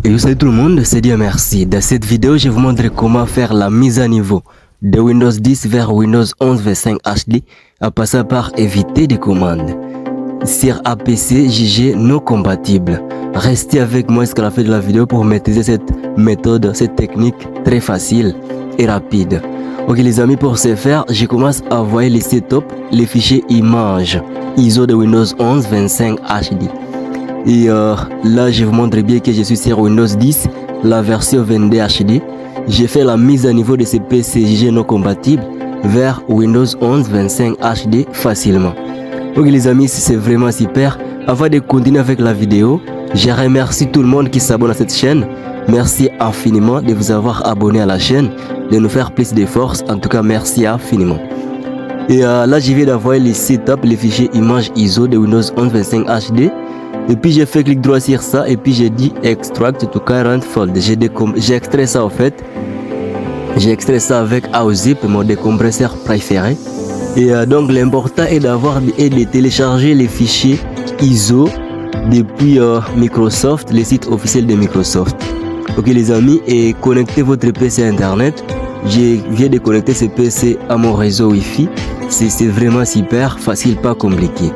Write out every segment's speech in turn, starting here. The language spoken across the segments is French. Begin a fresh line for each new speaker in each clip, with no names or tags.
Et salut tout le monde, c'est Dieu merci. Dans cette vidéo, je vais vous montrer comment faire la mise à niveau de Windows 10 vers Windows 11 v5 HD en passant par éviter des commandes sur APC jugé non compatible. Restez avec moi jusqu'à la fin de la vidéo pour maîtriser cette méthode, cette technique très facile et rapide. Ok les amis, pour ce faire, je commence à envoyer les setup, les fichiers images ISO de Windows 11 25 HD. Et là, je vous montre bien que je suis sur Windows 10, la version 22 HD. J'ai fait la mise à niveau de ces PC jugés non compatibles vers Windows 11 25 HD facilement. Ok les amis, c'est vraiment super. Avant de continuer avec la vidéo, je remercie tout le monde qui s'abonne à cette chaîne. Merci infiniment de vous avoir abonné à la chaîne, de nous faire plus de force. En tout cas, merci infiniment. Et là, je viens d'envoyer les setup, les fichiers images ISO de Windows 11 25 HD. Et puis j'ai fait clic droit sur ça et puis j'ai dit extract to current folder. J'ai extrait ça en fait. J'ai extrait ça avec AOZIP, mon décompresseur préféré. Et donc l'important est d'avoir et de télécharger les fichiers ISO depuis Microsoft, le site officiel de Microsoft. Ok les amis, et connectez votre PC à internet. Je viens de connecter ce PC à mon réseau Wi-Fi. C'est vraiment super facile, pas compliqué.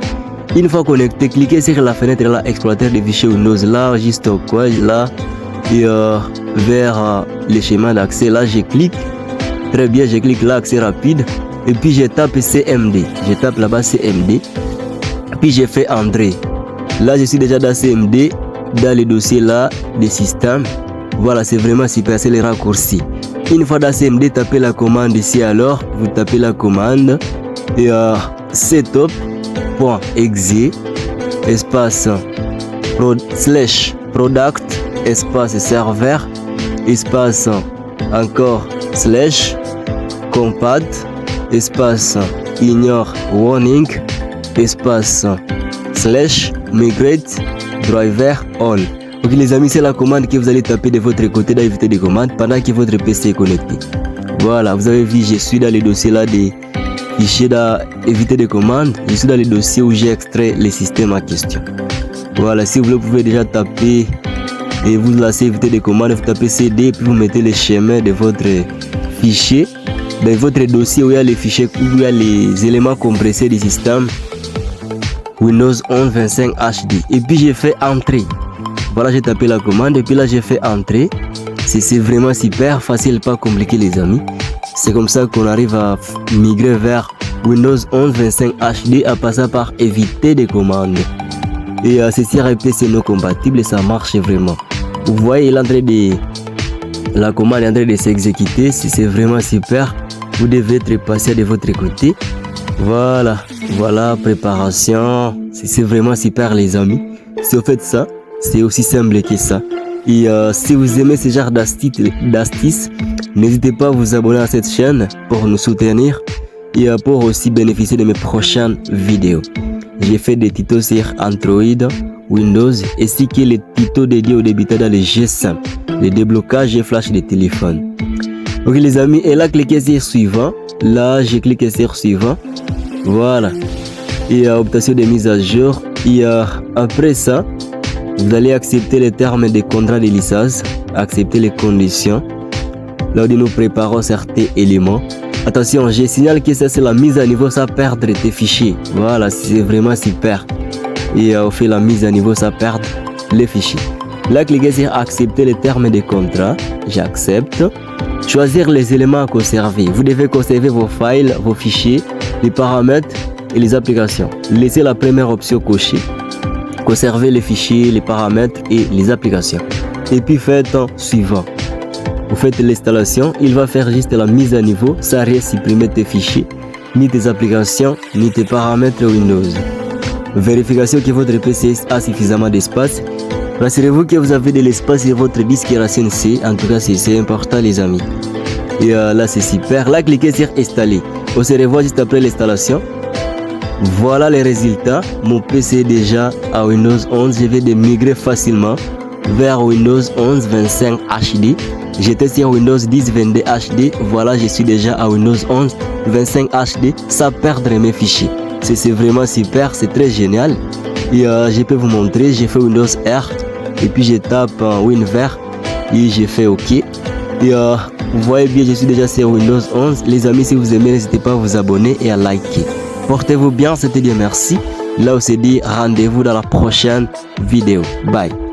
Une fois connecté, cliquez sur la fenêtre là, explorateur des fichiers Windows, là, juste quoi, là, et vers le schéma d'accès, là, je clique. Très bien, je clique là, accès rapide, et puis je tape CMD. Je tape là-bas CMD, puis j'ai fait André. Là, je suis déjà dans CMD, dans le dossier là, des systèmes. Voilà, c'est vraiment super, c'est les raccourcis. Une fois dans CMD, tapez la commande ici alors, vous tapez la commande, et setup.exe espace /product espace serveur espace encore slash compat espace ignore warning espace slash migrate driver on. Ok les amis, c'est la commande que vous allez taper de votre côté d'éviter des commandes pendant que votre PC est connecté. Voilà, vous avez vu, je suis dans le dossier là des fichiers d'éviter des commandes. Je suis dans le dossier où j'ai extrait les systèmes en question. Voilà, si vous voulez, vous pouvez déjà taper et vous laissez éviter des commandes, vous tapez CD puis vous mettez le schéma de votre fichier dans votre dossier où il y a les fichiers, où il y a les éléments compressés du système Windows 11 25 HD. Et puis j'ai fait entrée. Voilà, j'ai tapé la commande et puis là j'ai fait entrée. C'est vraiment super facile, pas compliqué les amis. C'est comme ça qu'on arrive à migrer vers Windows 11 25 HD en passant par éviter des commandes. Et ceci sur PC non compatible et ça marche vraiment. Vous voyez la commande est en train de s'exécuter. C'est vraiment super. Vous devez être patient de votre côté. Voilà, préparation. C'est vraiment super les amis. Si vous faites ça, c'est aussi simple que ça. Et si vous aimez ce genre d'astuces, n'hésitez pas à vous abonner à cette chaîne pour nous soutenir et pour aussi bénéficier de mes prochaines vidéos. J'ai fait des tutos sur Android, Windows ainsi que les tutos dédiés aux débutants dans les G5, le déblocage et flash des téléphones. Ok les amis, et là cliquez sur suivant. Là j'ai cliqué sur suivant. Voilà. Et optation de mise à jour. Et après ça, vous allez accepter les termes des contrats de licence, accepter les conditions. Là où nous préparons certains éléments. Attention, je signale que ça c'est la mise à niveau, ça perdre tes fichiers. Voilà, c'est vraiment super. Et on fait la mise à niveau, ça perd les fichiers. Là, cliquez sur accepter les termes des contrats. J'accepte. Choisir les éléments à conserver. Vous devez conserver vos files, vos fichiers, les paramètres et les applications. Laissez la première option cochée. Conservez les fichiers, les paramètres et les applications. Et puis faites suivant. Vous faites l'installation, il va faire juste la mise à niveau, ça rien supprimer tes fichiers, ni tes applications, ni tes paramètres Windows. Vérification que votre PC a suffisamment d'espace. Rassurez-vous que vous avez de l'espace sur votre disque racine C, en tout cas c'est important les amis. Et là c'est super, là cliquez sur installer. On se revoit juste après l'installation. Voilà les résultats, mon PC est déjà à Windows 11, je vais migrer facilement vers Windows 11 25 HD. J'étais sur Windows 10 22 HD, voilà je suis déjà à Windows 11 25 HD sans perdre mes fichiers. C'est vraiment super, c'est très génial. Et je peux vous montrer, j'ai fait Windows R et puis je tape WinVer et j'ai fait OK. Et vous voyez bien, je suis déjà sur Windows 11. Les amis, si vous aimez, n'hésitez pas à vous abonner et à liker. Portez-vous bien, c'était Dieu merci. Là, on se dit rendez-vous dans la prochaine vidéo. Bye.